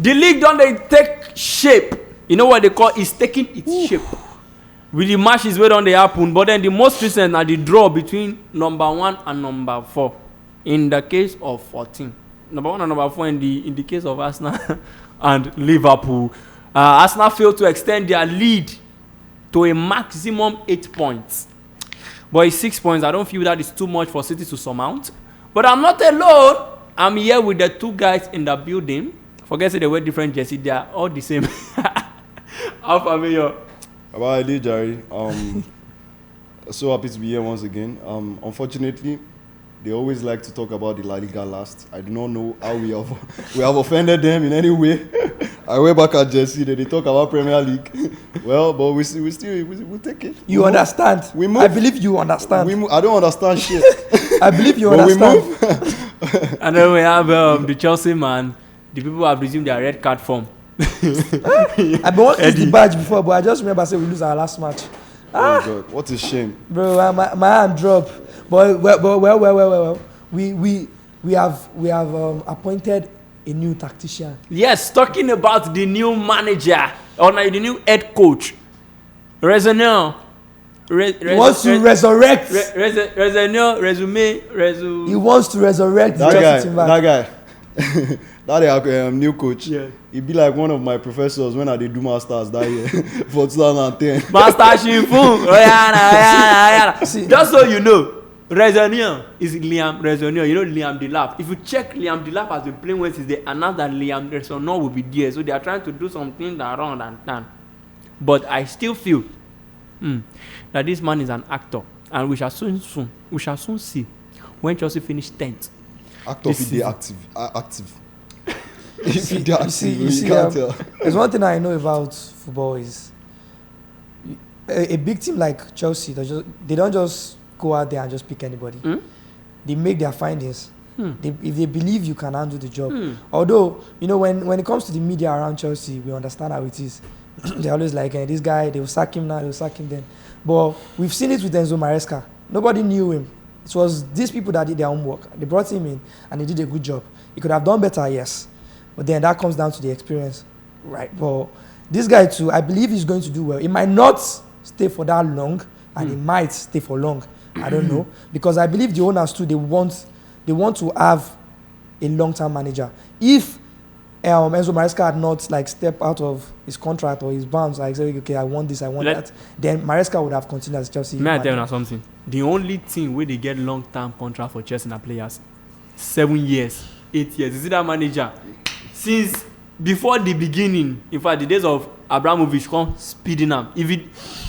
The league don't they take shape. You know what they call it's taking its shape. With the matches where don't they happen, but then the most recent are the draw between number 1 and number 4. In the case of 14, number 1 and number 4 in the case of Arsenal and Liverpool, Arsenal failed to extend their lead to a maximum 8 points. But it's 6 points. I don't feel that is too much for City to surmount. But I'm not alone. I'm here with the 2 guys in the building. Forget they wear different jerseys. They are all the same. How familiar? About ID, Jerry. So happy to be here once again. Unfortunately, they always like to talk about the La Liga last. I do not know how we have offended them in any way. I went back at Jesse. They talk about Premier League. Well, but we take it. You understand? We move. I believe you understand. I don't understand shit. I believe you but understand. We move. And then we have the Chelsea man. The people have resumed their red card form. I've been watching the badge before, but I just remember saying we lose our last match. Oh God, what a shame, bro! My hand dropped. But well. We have appointed a new tactician. Yes, talking about the new manager or the new head coach, Rosenoir. He wants to resurrect. Resume. He wants to resurrect that guy. That new coach. Yeah. He be like one of my professors when I did do masters that year for 2010. Master Shifun. Just so you know, Rosenoir is Liam Rosenoir. You know Liam Delap. If you check, Liam Delap has been playing when since they announced that Liam Rosenoir will be there. So they are trying to do something that wrong and done. But I still feel that this man is an actor, and we shall soon see when Chelsea finish 10th. Actor if they active. You see, there's one thing I know about football is a big team like Chelsea. They don't just go out there and just pick anybody. They make their findings. If they believe you can handle the job. Although, you know, when it comes to the media around Chelsea, we understand how it is. They're always like, this guy, they will sack him now, they will sack him then. But we've seen it with Enzo Maresca. Nobody knew him. It was these people that did their homework. They brought him in and they did a good job. He could have done better, yes. But then that comes down to the experience. Right. But this guy too, I believe he's going to do well. He might not stay for that long and he might stay for long. I don't know. Because I believe the owners too, they want to have a long-term manager. If Enzo Maresca had not like stepped out of his contract or his bounds, like say, okay, I want this, I want that, then Maresca would have continued as Chelsea. May I tell you something? The only thing where they get long-term contract for Chelsea and players, 7 years, 8 years. You see that manager? Since before the beginning, in fact, the days of Abramovich come speeding up. If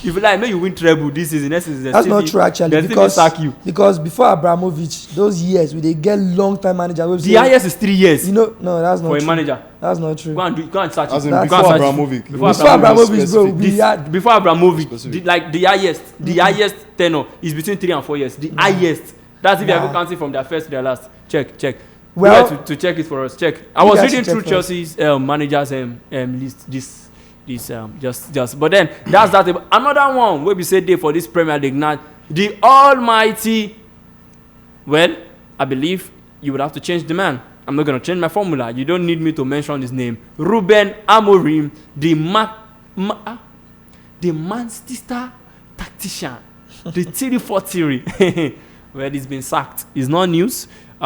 you like, maybe you win treble this season, next season. That's not true actually, because before Abramovich, those years we they get long-term manager. The highest is 3 years. You know, no, that's not for true. a manager. That's not true. Go and search it. Before Abramovich. Before Abramovich, bro. Before Abramovich, the highest tenure is between 3 and 4 years. The highest. That's if you ever counting from their first to their last. Check. Well, to check it for us. Check. I was reading through Chelsea's managers list. Just. But then that's that. Another one where we say day for this Premier League now. The almighty. Well, I believe you would have to change the man. I'm not gonna change my formula. You don't need me to mention his name. Ruben Amorim, the Manchester tactician, the Tittle theory. Well, he's been sacked. It's not news. They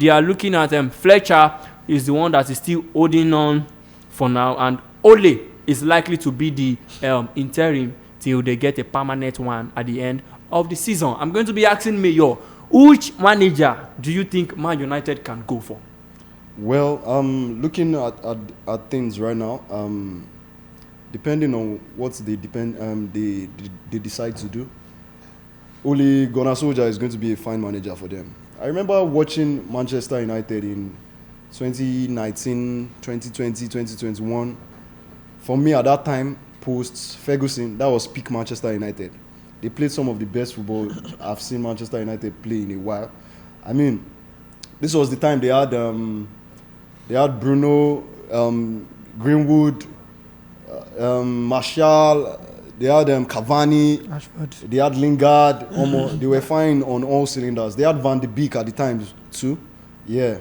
are looking at Fletcher is the one that is still holding on for now, and Ole is likely to be the interim till they get a permanent one at the end of the season. I'm going to be asking Mayor, which manager do you think Man United can go for? Well, looking at things right now, depending on what they decide to do, Ole Gunnar Solskjaer is going to be a fine manager for them. I remember watching Manchester United in 2019, 2020, 2021. For me, at that time, post Ferguson, that was peak Manchester United. They played some of the best football I've seen Manchester United play in a while. I mean, this was the time they had Bruno, Greenwood, Martial. They had Cavani, Ashford. They had Lingard. They were fine on all cylinders. They had Van de Beek at the time too. Yeah.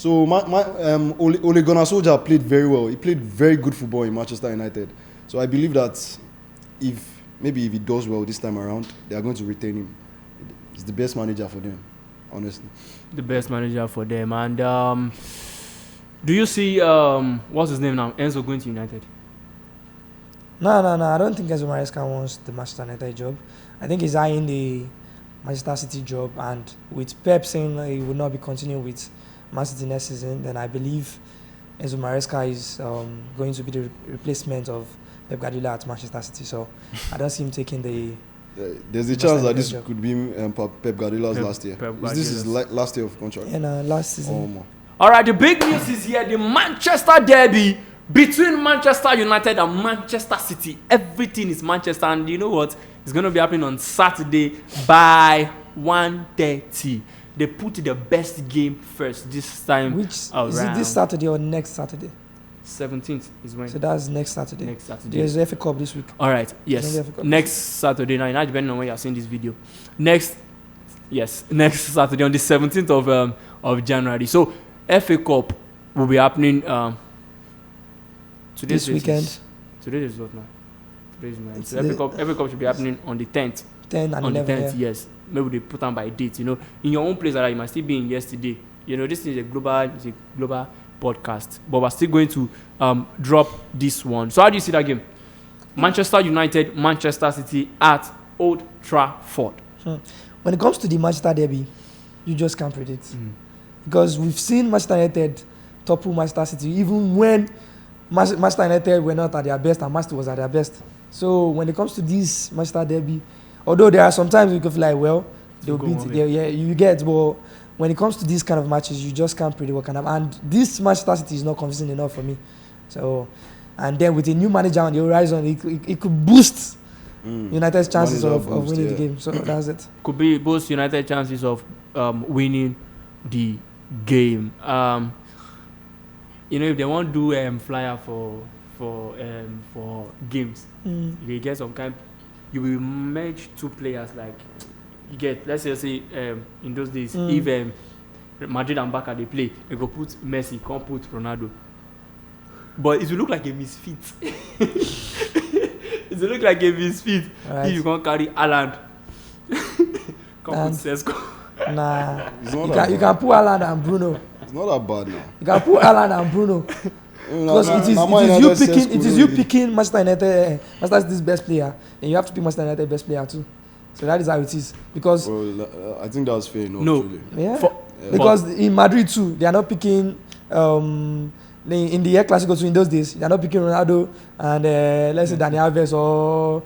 So Ole Gunnar Solskjaer played very well. He played very good football in Manchester United. So I believe that if he does well this time around, they are going to retain him. He's the best manager for them, honestly. The best manager for them. And do you see what's his name now? Enzo going to United? No. I don't think Enzo Maresca wants the Manchester United job. I think he's eyeing the Manchester City job, and with Pep saying he will not be continuing with Man City next season, then I believe Enzo Maresca is going to be the replacement of Pep Guardiola at Manchester City. So I don't see him taking the. There's a chance that this could be Pep Guardiola's last year. Is this his last year of contract? Yeah, last season. All right, the big news is here: the Manchester derby between Manchester United and Manchester City. Everything is Manchester, and you know what? It's going to be happening on Saturday by 1:30. They put the best game first this time. Is it this Saturday or next Saturday? 17th is when. So that's next Saturday. Next Saturday. There's the FA Cup this week. All right. Yes. Next Saturday. Now, depending on when you're seeing this video. Next Saturday on the 17th of January. So FA Cup will be happening this weekend. Today is what now? Today's night. So FA Cup should be happening on the 10th. 10 and on 11. The 10th, yes. Maybe they put on by date. You know, in your own place, you might still be in yesterday. You know, this is a global podcast, but we're still going to drop this one. So how do you see that game? Manchester United, Manchester City at Old Trafford. When it comes to the Manchester derby, you just can't predict. Because we've seen Manchester United topple Manchester City even when Manchester United were not at their best and Manchester was at their best. So when it comes to this Manchester derby, although there are sometimes you can feel like, well, they'll beat, you get, but when it comes to these kind of matches, you just can't predict what can happen. And this Manchester City is not convincing enough for me. So, and then with a new manager on the horizon, it could boost United's chances of winning the game. So that's it. Could be boost United's chances of winning the game. You know, if they want to do flyer for games, you get some kind. You will merge two players like. You get, let's say in those days, if Madrid and Barca they play, they go put Messi, can't put Ronaldo. But it will look like a misfit. It will look like a misfit if you can't carry Haaland. Can't put Sesko. Nah, you can put Haaland and Bruno. It's not that bad now. You can put Haaland and Bruno. Because it is you picking Manchester United, Manchester City's best player, and you have to pick Manchester United best player too. So that is how it is. Because I think that was fair enough. No, truly. Yeah. Because in Madrid too, they are not picking in the El Clasico too in those days. They are not picking Ronaldo and let's say Dani Alves or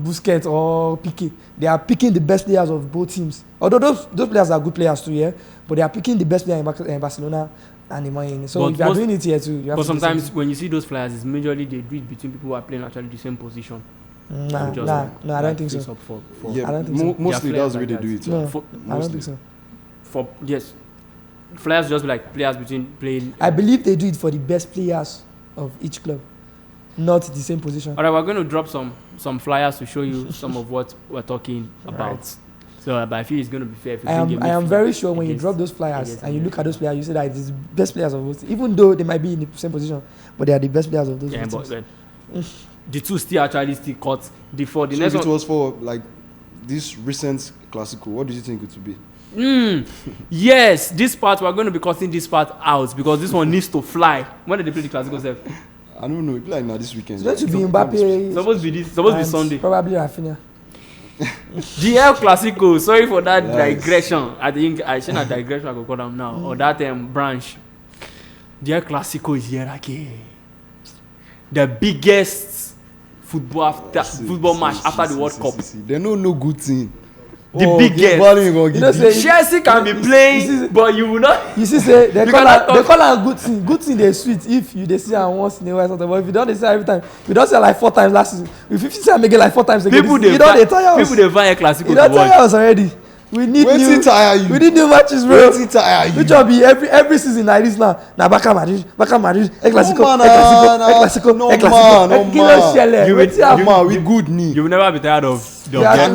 Busquets or Piqué. They are picking the best players of both teams. Although those players are good players too, yeah. But they are picking the best player in Barcelona and in Miami. So if you are doing it here too, you have but to sometimes when you see those flyers, it's majorly they do it between people who are playing actually the same position. No, I don't think so. Yeah, I don't think so. Mostly that's the way they do it. No, I don't think so. Flyers just be like players between playing. I believe they do it for the best players of each club, not the same position. All right, we're going to drop some flyers to show you some of what we're talking about. Right. So, but I feel it's going to be fair. I am very sure when you drop those flyers and you look at those players, you say that it's the best players of both, even though they might be in the same position, but they are the best players of those teams. The two still caught for the so next if one. It was for like this recent Clasico. What do you think it would be? Yes, this part we're going to be cutting this part out because this one needs to fly. When did they play the Clasico, Seth? I don't know. It's like now this weekend. It's going to be Mbappe. Supposed to be Sunday. Probably Rafinha. The El Clasico. Sorry for that digression. I think I shouldn't have digression. I could call them now or that branch. The El Clasico is here again. The biggest football match after the World Cup. They know no good thing. The biggest. Chelsea can be playing, but you will not. You see, say they call her good thing. Good thing they sweet if you see her once in a while something. But if you don't see her every time, you don't see her like 4 times last season. If you see her make it like 4 times again, people they tire us. People they buy a Clasico. You don't tire us already. We need new matches, bro. Which will be every season like this now. Now Barca Madrid, El Clasico, we good knee. You will never be tired of you can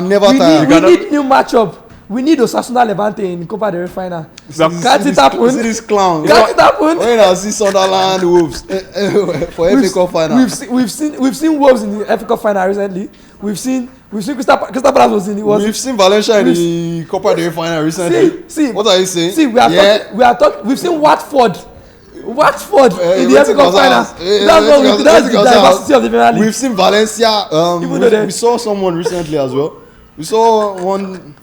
never tire. We need new matchup. we need Osasuna Levante in Copa del Rey final. Can't Can't it happen? See this clown. Can't it happen? When I see Sunderland Wolves for FA Cup final. We've seen Wolves in the FA Cup final recently. We've seen Crystal Palace was in it. We've seen Valencia in the Copa del Rey final recently. See, what are you saying? See, we are talking. We've seen Watford in the FA Cup final. That's the diversity of the Premier League. We've seen Valencia. We saw someone recently as well. We saw one.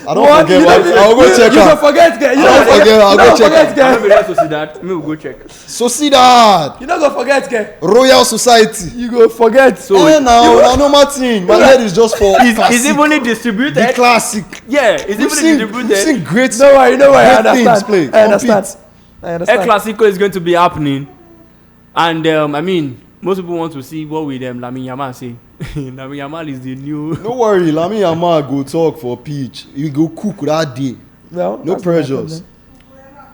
I don't forget. I'll go check. You don't forget, guy. I'll go check. I'm going to see that. Me will go check. Sociedad. You not go forget, guy. Royal Society. You go forget. So now Martin. My head is just for. Is it only distributed? The classic. Yeah, is it only distributed? We've seen great. No worry. I understand. Play. I understand. El Clasico is going to be happening, and I mean, most people want to see what will Lamine Yamal say. Lamine Yamal is the new. No worry, Lamine Yamal go talk for pitch. He go cook that day. Well, no pressures.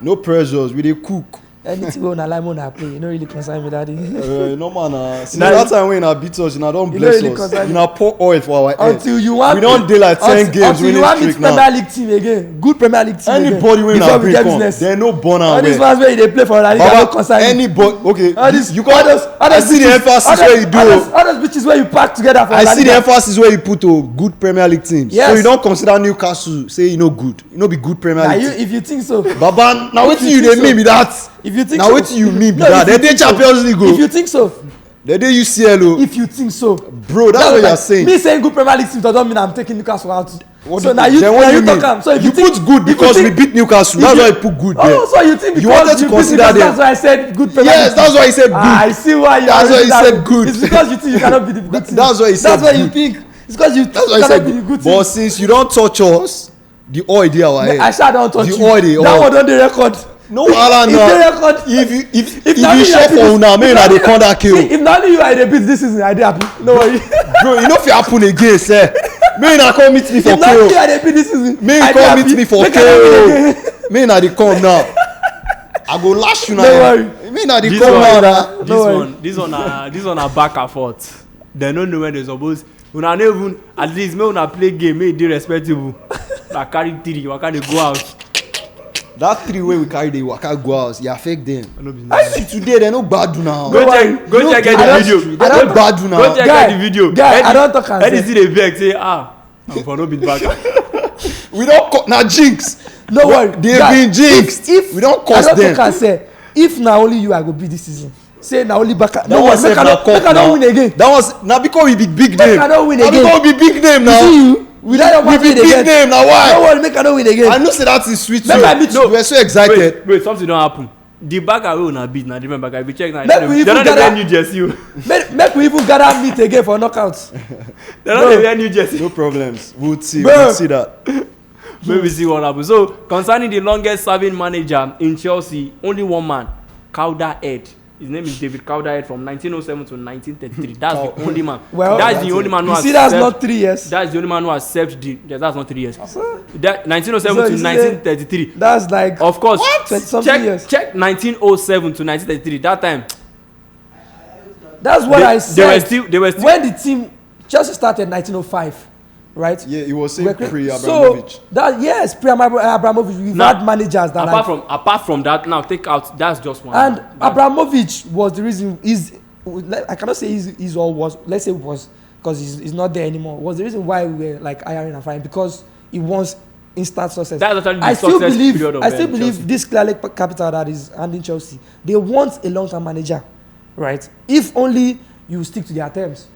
No pressures. We dey cook. Anything go na line na play. You no really concern me that day. No man. Since that time when I beat us, you don't bless really us. You pour oil for our head. Until you want. We don't dey like 10 games winning streak now. Until you want meet Premier League team again, good Premier League team anybody again. When I bring come, they no born away. All these ones where they play for La Liga no concern me. Anybody, okay. All this, you can't. I see the emphasis where you do. All those bitches where you pack together for La Liga. I see the emphasis where you put to good Premier League teams. Yes. So you don't consider Newcastle say you know good. You know be good Premier League. If you think so. Baba, now what you dey mean be that? If you think now so. what you mean be that? They dey Champions League go. If you think so. They dey UCL. If you think so. Bro, that's what you're saying. Me saying good Premier League team doesn't mean I'm taking Newcastle out. So now you talk. So if you put good because we beat Newcastle. That's why you put good there. Oh, so you think you wanted to consider them? That's why I said good Premier League. Yes, that's why he said good. I see why you. That's why he said good. It's because you think you cannot be the good team. That's why he said. That's why you think. It's because you cannot be the good team. But since you don't touch us, the oil dey our head. I shall don't touch you. The oil dey. That one don dey record. No wahala na. If you shop for una make una dey come that kill. If na only you I dey beat this season I dey happy. No worry. Bro, you no fit happen again sir. Make una come meet me for KO. If na only you I dey beat this season. Make you come meet me for KO. Make una dey come now. I go lash you now. No worry. Make una dey come now. This one na back and forth. They no know when they suppose. Una no even at least make una play game make e dey respectable. Na carry 3 waka dey go out. That 3 wey we carry dey waka go house e affect them. I see today they no gbadu now. Go check the video. They no gbadu now. Go check the video. Guy, I don talk am say. Eddie see the vex say I'm for no beat back. We don cut na jinx. No worry. They been jinxed. If we don curse them. I don talk am say if na only you I go beat this season. Say na only Baka. No one make I no win again. That was na because we be big name. Make I no win again. Na because we be big name now. You see you. Without your we be big name na why. No worry, make I no win again. I know say that is sweet. Make I beat you. We were so excited. Wait, something don happen. The Baka wey una beat na different Baka. If you check now, they no dey wear new jersey. Make we even gather meet again for knockouts. They no dey wear new jersey. No problems. We'll see that. Maybe see what happens. So concerning the longest serving manager in Chelsea, only one man, Calderhead. His name is David Calderhead from 1907 to 1933. That's the only man. Well, that's the only man who has served. That's not 3 years. That's the only man who has served the. Yes, that's not 3 years. That 1907 to 1933. That's like. Of course. Years. Check 1907 to 1933. That time. That's what I said. They were still. When the team Chelsea started 1905. Right? Yeah, it was saying pre-Abramovich. So that yes, pre-Abramovich, we've had managers that apart from that, now take out that's just one. And Abramovich was the reason. I cannot say he's or was. Let's say was because he's not there anymore. Was the reason why we were like hiring and firing because he wants instant success. That's actually the success period of I still believe Chelsea. this Clear Capital that is handling Chelsea. They want a long-term manager, right? If only you stick to their terms.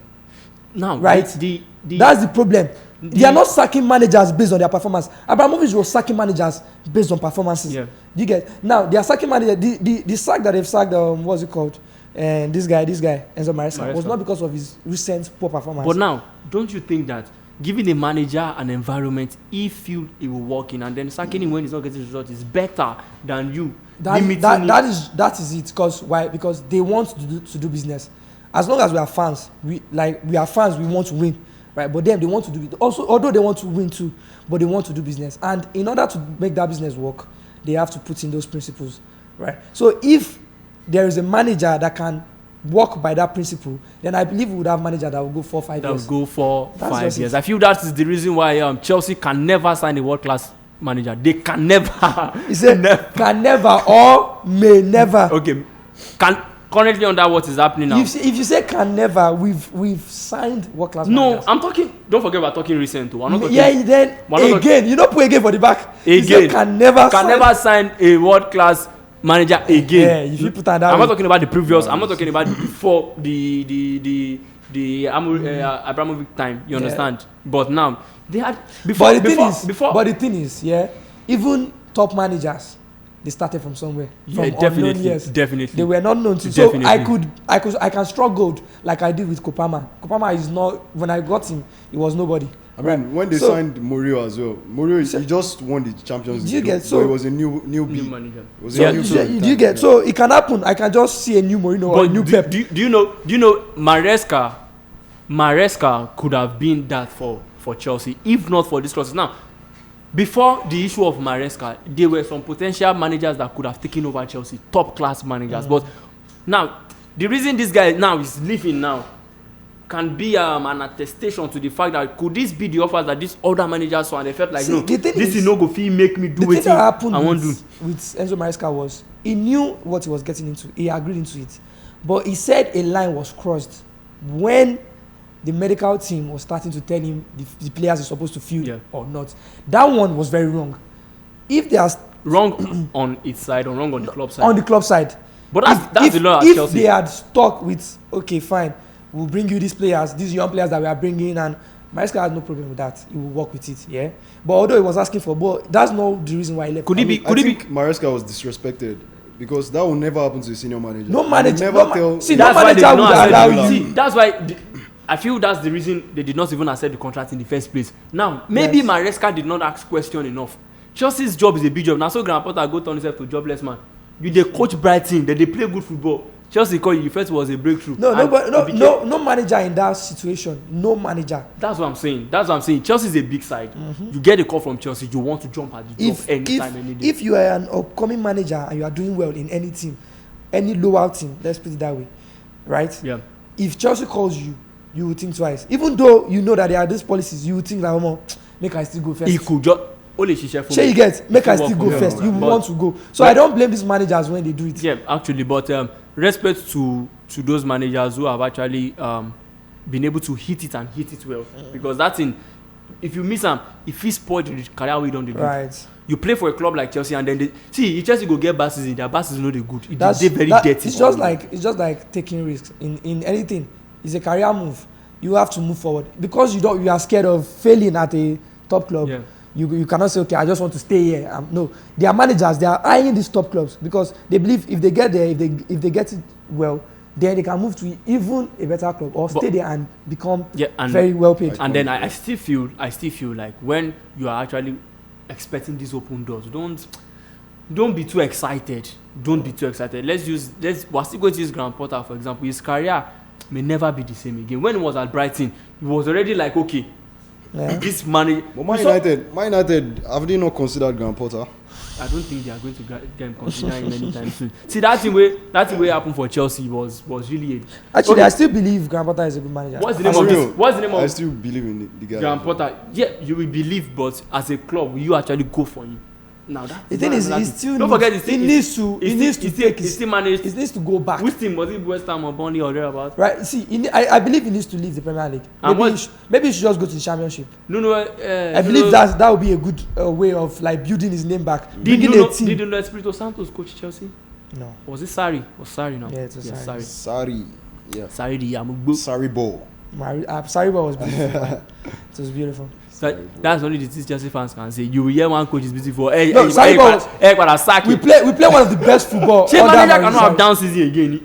Now, right? That's the problem. They are not sacking managers based on their performance. Abramovich was sacking managers based on performances. Yeah. You get now they are sacking managers. The sack that they've sacked, what's it called? And this guy, Enzo Maresca, was not because of his recent poor performance. But now, don't you think that giving a manager an environment he feel he will work in, and then sacking him when he's not getting results is better than you limiting him? That is it. Because why? Because they want to do business. As long as we are fans, we are fans. We want to win. Right, but them they want to do it also. Although they want to win too, but they want to do business, and in order to make that business work, they have to put in those principles, right? So if there is a manager that can work by that principle, then I believe we would have manager that will go 4-5 years. That will go for That's 5 just years. it. I feel that is the reason why Chelsea can never sign a world-class manager. They can never. He said can never or may never. Okay. Currently under what is happening now. If you say can never, we've signed world class. No, managers. I'm talking. Don't forget we're talking recent too. I'm not talking. Yeah, then again, you don't put again for the back. Again, can never sign a world-class manager again. Yeah, if you put that down. I'm not talking about the previous. I'm not talking about before the Abramovich time. You understand? But now they had before. But the thing is, yeah, even top managers, they started from somewhere. Yeah, from unknown years. Definitely. They were not known to. So I can struggle like I did with Kopama. Kopama is not. When I got him, he was nobody. I mean, when they signed Mourinho as well, Mourinho he just won the Champions League. So it was a new manager. It was a new do you get? So it can happen. I can just see a new Mourinho or a new Pep. Do you know Maresca could have been that for Chelsea if not for this process. Now, before the issue of Maresca, there were some potential managers that could have taken over Chelsea, top class managers. But now, the reason this guy now is leaving now can be an attestation to the fact that could this be the offers that these other managers saw and they felt like this is no go fit make me do it. The thing that happened with Enzo Maresca was he knew what he was getting into. He agreed into it, but he said a line was crossed when the medical team was starting to tell him the players are supposed to field or not. That one was very wrong. If they are wrong on its side or wrong on the club side. On the club side. But that's the law at Chelsea. If they had stuck with okay, fine, we'll bring you these players, these young players that we are bringing, and Maresca has no problem with that. He will work with it, yeah. But although he was asking for, but that's not the reason why he left. I think Maresca was disrespected. Because that will never happen to a senior manager. No manager. That's why I feel that's the reason they did not even accept the contract in the first place. Now, maybe Maresca did not ask question enough. Chelsea's job is a big job. Now, so Graham Potter go turn himself to jobless man. You they coach Brighton, they play good football. Chelsea call you first was a breakthrough. No manager in that situation. No manager. That's what I'm saying. Chelsea is a big side. You get a call from Chelsea, you want to jump at the job anytime, any day. If you are an upcoming manager and you are doing well in any team, any lower team, let's put it that way, right? Yeah. If Chelsea calls you, you will think twice. Even though you know that there are these policies, you will think that make I still go first. He could just only you get make I still go first. You want to go. So I don't blame these managers when they do it. Yeah, actually, but respect to those managers who have actually been able to hit it well. Because that's in if you miss them, if he spoiled the career we don't do. Right. You play for a club like Chelsea and then Chelsea go get bad season, their bad season no dey good. They very dirty. It's just like taking risks in anything. It's a career move. You have to move forward because you are scared of failing at a top club. Yeah. You cannot say okay, I just want to stay here. No, they are managers. They are eyeing these top clubs because they believe if they get there, if they get it well, then they can move to even a better club or stay there and become very well paid. And then I still feel like when you are actually expecting these open doors, don't be too excited. We're still going to use Graham Potter for example. His career may never be the same again. When he was at Brighton, he was already like okay. Yeah. This money. But Man United, have they not considered Graham Potter? I don't think they are going to get him considering him anytime soon. See that thing way happened for Chelsea was really. Actually, I still believe Graham Potter is a good manager. What's the name of this? What's the name of? I still believe in the guy. Graham Potter. Yeah, you will believe, but as a club, will you actually go for him? Now that the thing is, he still don't forget he needs to go back. Which team was it? West Ham or Burnley or thereabout? Right. See, I believe he needs to leave the Premier League. Maybe he should just go to the Championship. No. I believe that would be a good way of like building his name back. Did you know Espirito Santos coach Chelsea? No. Was it Sarri? Was Sarri now? Yeah, it was Sarri. Sarri. Yeah. Sarri the Yamugbo. Sarri ball. Sarri ball was beautiful. It was beautiful. That's only the things Chelsea fans can say. You will hear one coach is beautiful. We play one of the best football. Manager cannot have down season again.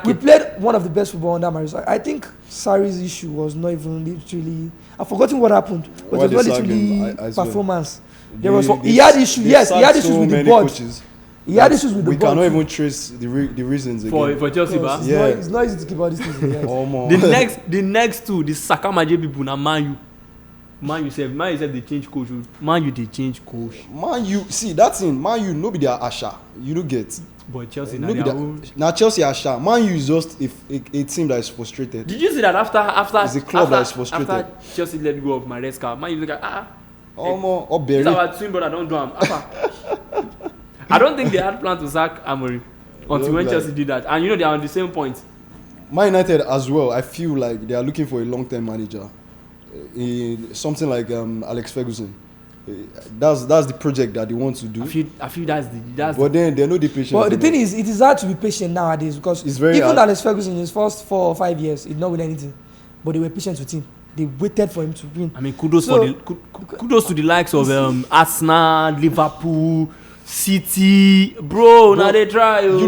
We played one of the best football under Marisol. I think Sarri's issue was not even literally. I've forgotten what happened, but it was not literally performance. He had issues. Yes, he had issues with the board. He had issues with the board. We cannot even trace the reasons again. For Chelsea, it's not easy to keep all these things together. The next two, the Sakamaje people na Man U said they change coach. Man U they change coach. Man U see that thing. Man U no be their Asha. You don't get. But Chelsea now Chelsea are sharp. Man U is just a team that is frustrated. Did you see that after it's a club that is frustrated. After Chelsea let go of Maresca, man, you look at Berry. This our twin brother don't do him. I don't think they had planned to sack Amorim until when Chelsea did that, and they are on the same point. Man United as well. I feel like they are looking for a long-term manager, something like Alex Ferguson. That's the project that they want to do. I feel that's. But then they know the patience. But the thing is, it is hard to be patient nowadays because it's very even hard. Alex Ferguson in his first 4 or 5 years, he did not win anything. But they were patient with him. They waited for him to win. I mean, kudos to the likes of Arsenal, Liverpool, City, bro. Now they try. If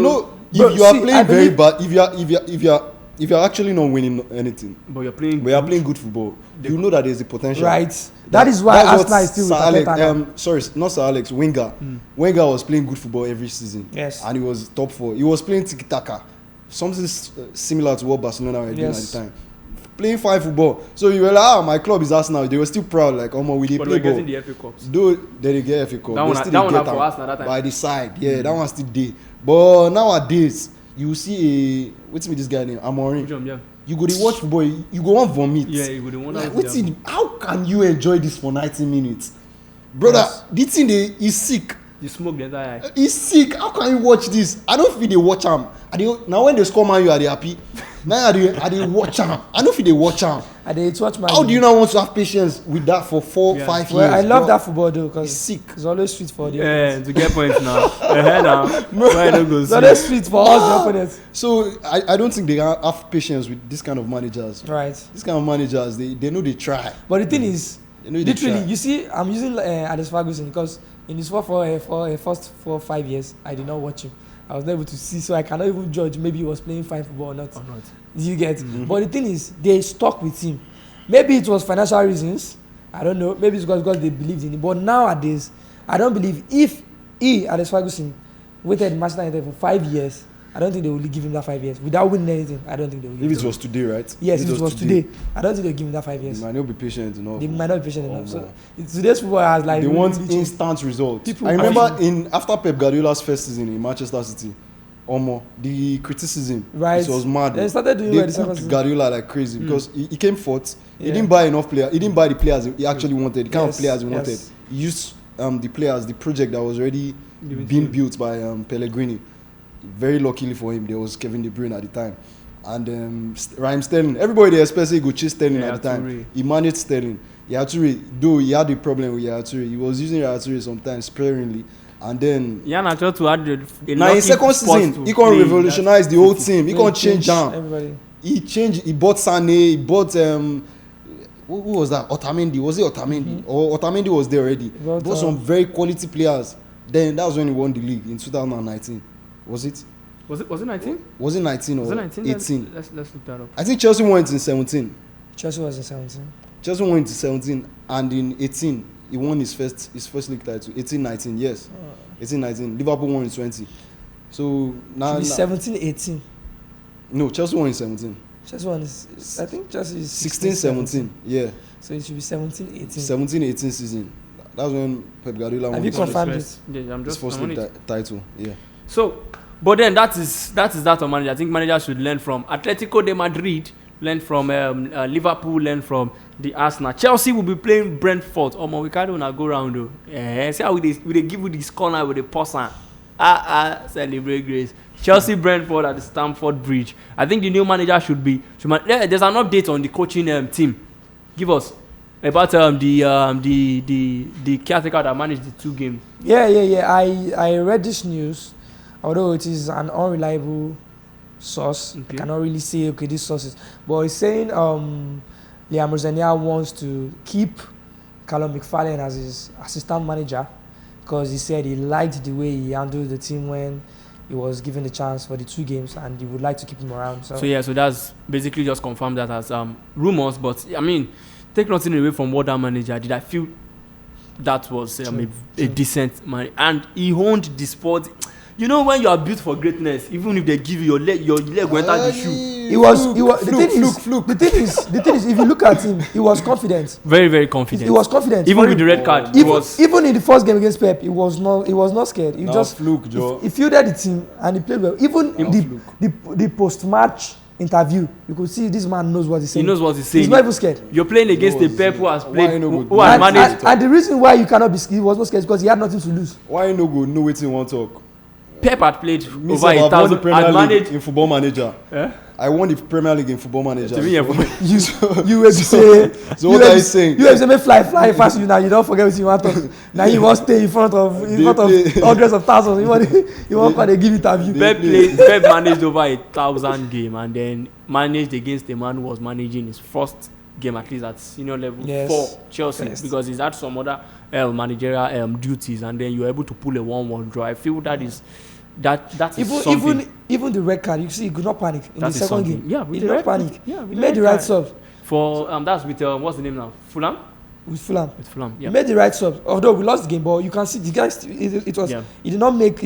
you are playing very bad, if you are actually not winning anything, but you're playing good football, you know that there's a potential. Right. That is why Arsenal is still with Alex, not Sir Alex, Wenger. Wenger was playing good football every season. Yes. And he was top 4. He was playing tiki-taka. Something similar to what Barcelona were doing at the time. Playing fine football. So you were like, my club is Arsenal. They were still proud, like, we did play ball. Getting the FA Cups. Though they get FA Cup. That one for Arsenal that time. By the side. Yeah, that one still there. But nowadays, you see what's this guy name? Amorim. You go to watch football, you go on vomit. Yeah, you go to one. How can you enjoy this for 90 minutes? Brother, this thing is sick. You smoke the entire eye. He's sick. How can you watch this? I don't feel they watch him. Now when they score Man U, are they happy? Now are they watch him? I don't feel they watch him. Are they watch Man U? How do you not want to have patience with that for 4-5 years? Well, I love that football though because it's sick. It's always sweet for the opponents. To get points now. It's always sweet for us the opponents. So I don't think they have patience with this kind of managers. Right. This kind of managers, they know they try. But the thing is, literally, you see, I'm using Alex Ferguson because in his first 4 or 5 years, I did not watch him. I was not able to see, so I cannot even judge maybe he was playing fine football or not. You get? Mm-hmm. But the thing is, they stuck with him. Maybe it was financial reasons. I don't know. Maybe it's because they believed in him. But nowadays, I don't believe if Alex Ferguson, waited Manchester United for 5 years, I don't think they will give him that 5 years. Without winning anything, I don't think they will give him. If it was today, right? Yes, if it was today, I don't think they'll give him that 5 years. They might not be patient enough. They might not be patient enough. So today's football has like... They want instant results. I remember after Pep Guardiola's first season in Manchester City, the criticism, it was mad. They started doing well the second season. Guardiola like crazy because he came fourth. Yeah. He didn't buy enough players. He didn't buy the players he actually wanted. The kind of players he wanted. He used the players, the project that was already being built by Pellegrini. Very luckily for him, there was Kevin De Bruyne at the time. And Raheem Sterling. Everybody there especially go chase Sterling at the time. He managed Sterling. Yaya, though he had a problem with Yaya, he was using Yaya sometimes sparingly. And then I tried to add now in second season, he can revolutionize the whole team. He can change them. He bought Sane, he bought who was that? Otamendi. Was it Otamendi? Mm-hmm. Or Otamendi was there already. He bought some very quality players. Then that was when he won the league in 2019. Was it 19? Was it 19 or 18? Let's look that up. I think Chelsea won it in 17. Chelsea was in 17. Chelsea won it in 17 and in 18 he won his first league title. 18-19, yes. 18-19. Liverpool won in 20. So now 17-18. No, Chelsea won in 17. Chelsea won I think Chelsea is 16-17. Yeah. So it should be 17-18. 17-18 season. That's when Pep Guardiola won his first league title. Yeah. So, but then that is that on manager. I think managers should learn from Atletico de Madrid, learn from Liverpool, learn from the Arsenal. Chelsea will be playing Brentford. We can't even go round though. See how we give you this corner with the person. Celebrate grace. Chelsea Brentford at the Stamford Bridge. I think the new manager should there's an update on the coaching team. Give us about the caretaker that managed the 2 games. Yeah. I read this news, although it is an unreliable source. Okay. I cannot really say this source is, but it's saying Liam Rosenoir wants to keep Callum McFarlane as his assistant manager because he said he liked the way he handled the team when he was given the chance for the 2 games and he would like to keep him around. So that's basically just confirmed that as rumors, but I mean, take nothing away from what that manager did. I feel that was a decent man, and he owned the sport. You know, when you are built for greatness, even if they give you your leg went out the shoe, He was. The thing is, if you look at him, he was confident. Very, very confident. He was confident. Even with the red card, even in the first game against Pep, he was not scared. He just fluke, Joe. He fielded the team and he played well. Even the post-match interview, you could see this man knows what he's saying. He knows what he's saying. He's not even scared. You're playing against a Pep who has played, who has managed. And the reason why you cannot be scared, he was not scared because he had nothing to lose. Why you no go know wetin you wan talk? Pep had played over Me sef, I've won the 1,000. Premier Had League managed. in Football Manager. Eh? I won the Premier League in Football Manager. To me, You were saying. So what are you saying? You were saying fly fast. You now you don't forget what you want to. Now you want to stay in front of hundreds of thousands. You want to give interview. Pep managed over 1,000 game and then managed against a man who was managing his first game at least at senior level for Chelsea because he's had some other managerial duties and then you're able to pull a 1-1 draw. I feel that is something. Even the red card, you see, he could not panic in the second game. Yeah, he did not panic. Yeah, he made the right subs. For that's with what's the name now? Fulham. With Fulham. Yeah. He made the right subs. Although we lost the game, but you can see the guys. It was. Yeah. He did not make.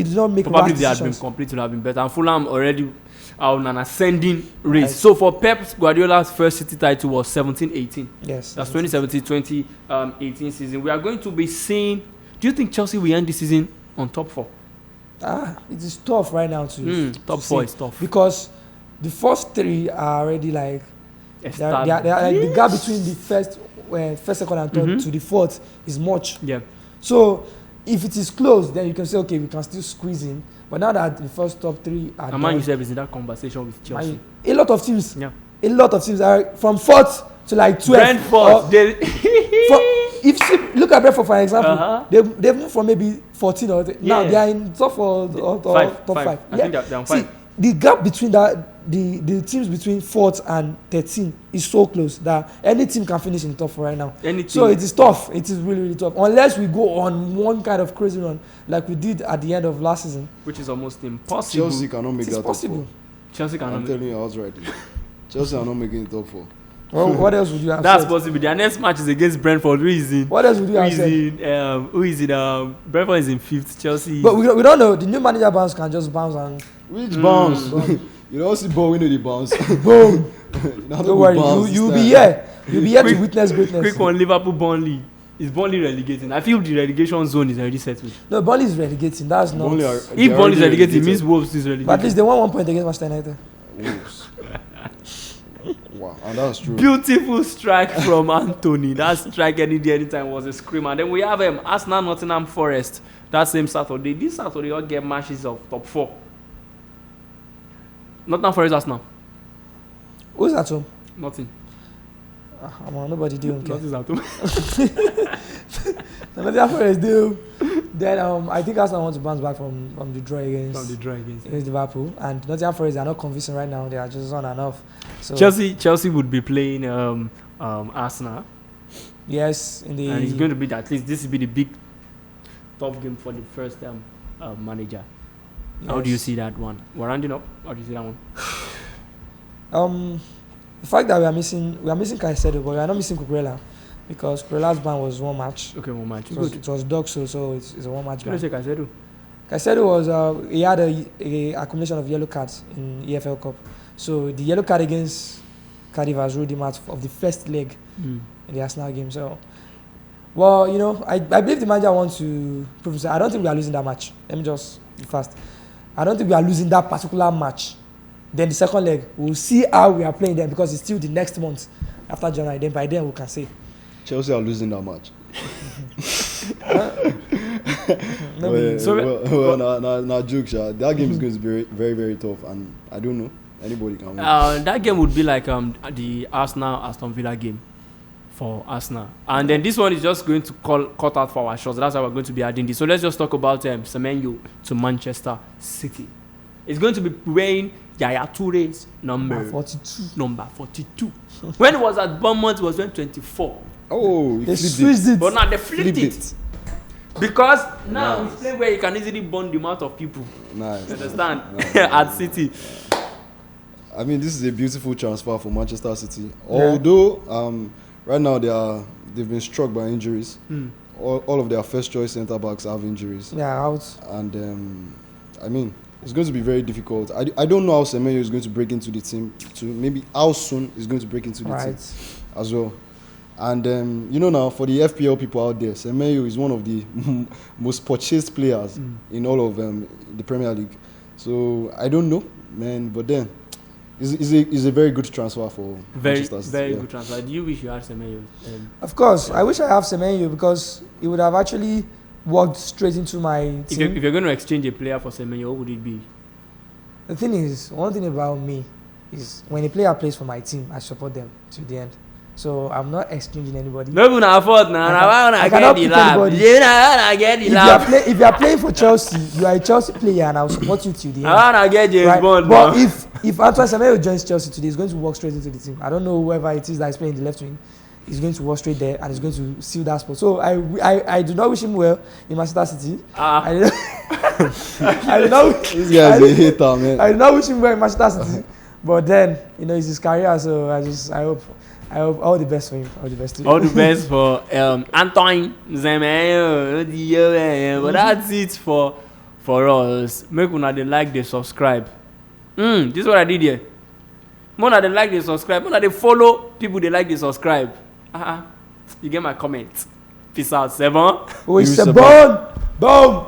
Probably they had been complete to have been better. And Fulham already are on an ascending race. Right. So for Pep Guardiola's first City title was 17-18. Yes. That's 2017-2018 season. We are going to be seeing. Do you think Chelsea will end the season on top 4? It is tough right now to top 4 is tough because the first 3 are already like they are like the gap between the first, second, and third to the fourth is much. Yeah. So if it is close, then you can say okay, we can still squeeze in. But now that the first top 3 are done, Man yourself is in that conversation with Chelsea. A lot of teams are from 4th to like 12th. Brentford. If you look at Brentford for example, they've moved from maybe 14 or now they are in top 4 or top 5. I think they're on 5. See, the gap between the teams between 4th and 13 is so close that any team can finish in top 4 right now. So it is tough. It is really, really tough. Unless we go on one kind of crazy run like we did at the end of last season, which is almost impossible. Chelsea cannot make that possible. top 4. Chelsea cannot. I'm telling you, I was right. Chelsea are not making the top 4. Well, what else would you have That's said? possible. Their next match is against Brentford. Who is in? What else would you have said? Who is in? Brentford is in 5th. Chelsea. But we don't know. The new manager bounce can just bounce and. Which bounce? You don't see ball, we know the bounce. Boom. Don't worry. You'll be here. You'll be here to witness greatness. Quick one, Liverpool, Burnley. Is Burnley relegating? I feel the relegation zone is already settled. No, Burnley is relegating. That's not. If Burnley is relegating, it means Wolves is relegating. But at least they won 1 point against Manchester United. Wolves. Wow, and that's true. Beautiful strike from Anthony. That strike any day, anytime was a screamer. And then we have Arsenal, Nottingham Forest. That same Saturday. This Saturday, all get matches of top 4. Nottingham Forest, Arsenal. Who's at home? Nothing. Nobody do. Nothing's at home. Nottingham Forest do. Then I think Arsenal want to bounce back from the draw against Liverpool, and Nottingham Forest are not convincing right now. They are just on and off. So Chelsea would be playing Arsenal. Yes, and it's going to be at least this will be the big top game for the first manager. Yes. How do you see that one? We're rounding up. How do you see that one? The fact that we are missing Caicedo, but we are not missing Cucurella. Because Corela's ban was 1 match. Okay, 1 match. It was dog so it's a 1 match ban. Can you say Caicedo? Caicedo was he had a accumulation of yellow cards in EFL Cup. So the yellow card against Cardiff has ruled him out of the first leg in the Arsenal game. So, well, I believe the manager wants to prove himself. I don't think we are losing that match. Let me just be fast. I don't think we are losing that particular match. Then the second leg, we'll see how we are playing them because it's still the next month after January. Then by then we can say. Chelsea are losing that match. Joke, that game is going to be very, very, very tough, and I don't know anybody can win. That game would be like the Arsenal-Aston Villa game for Arsenal, and then this one is just going to cut out for our shots. That's why we're going to be adding this. So let's just talk about Semenyo to Manchester City. It's going to be wearing Yaya Touré's number 42. When it was at Bournemouth, it was 24. Oh, they switched it. But now they flipped it. Because now he's playing where he can easily burn the mouth of people. Nice. You understand? At City. I mean, this is a beautiful transfer for Manchester City. Although, right now they've been struck by injuries. All of their first choice centre backs have injuries. Yeah, out. And I mean, It's going to be very difficult. I don't know how Semenyo is going to break into the team. Maybe how soon he's going to break into the team as well. And now for the FPL people out there, Semenyo is one of the most purchased players in all of the Premier League. So I don't know, man. But then, it's a very good transfer for Manchester City. Very good transfer. Do you wish you had Semenyo? Of course, I wish I have Semenyo because it would have actually walked straight into my team. If you're going to exchange a player for Semenyo, what would it be? The thing is, one thing about me is when a player plays for my team, I support them to the end. So I'm not exchanging anybody. No, we not afford now. I cannot get the lab. If you are playing for Chelsea, you are a Chelsea player, and I'll support you till the end. I wanna get James Bond. But if Antoine Semenyo joins Chelsea today, he's going to walk straight into the team. I don't know whoever it is that is playing the left wing. He's going to walk straight there and he's going to seal that spot. So I do not wish him well in Manchester City. I do not. This guy is a hater, man. I do not wish him well in Manchester City. But then it's his career, so I hope all the best for him. All the best to him. All the best for Antoine Semenyo. But that's it for us. Make una dey like, dey subscribe. This is what I did here. More than they like, they subscribe. More than they follow people, they like, they subscribe. You get my comment. Peace out, 7. Oh, it's a bone. Boom.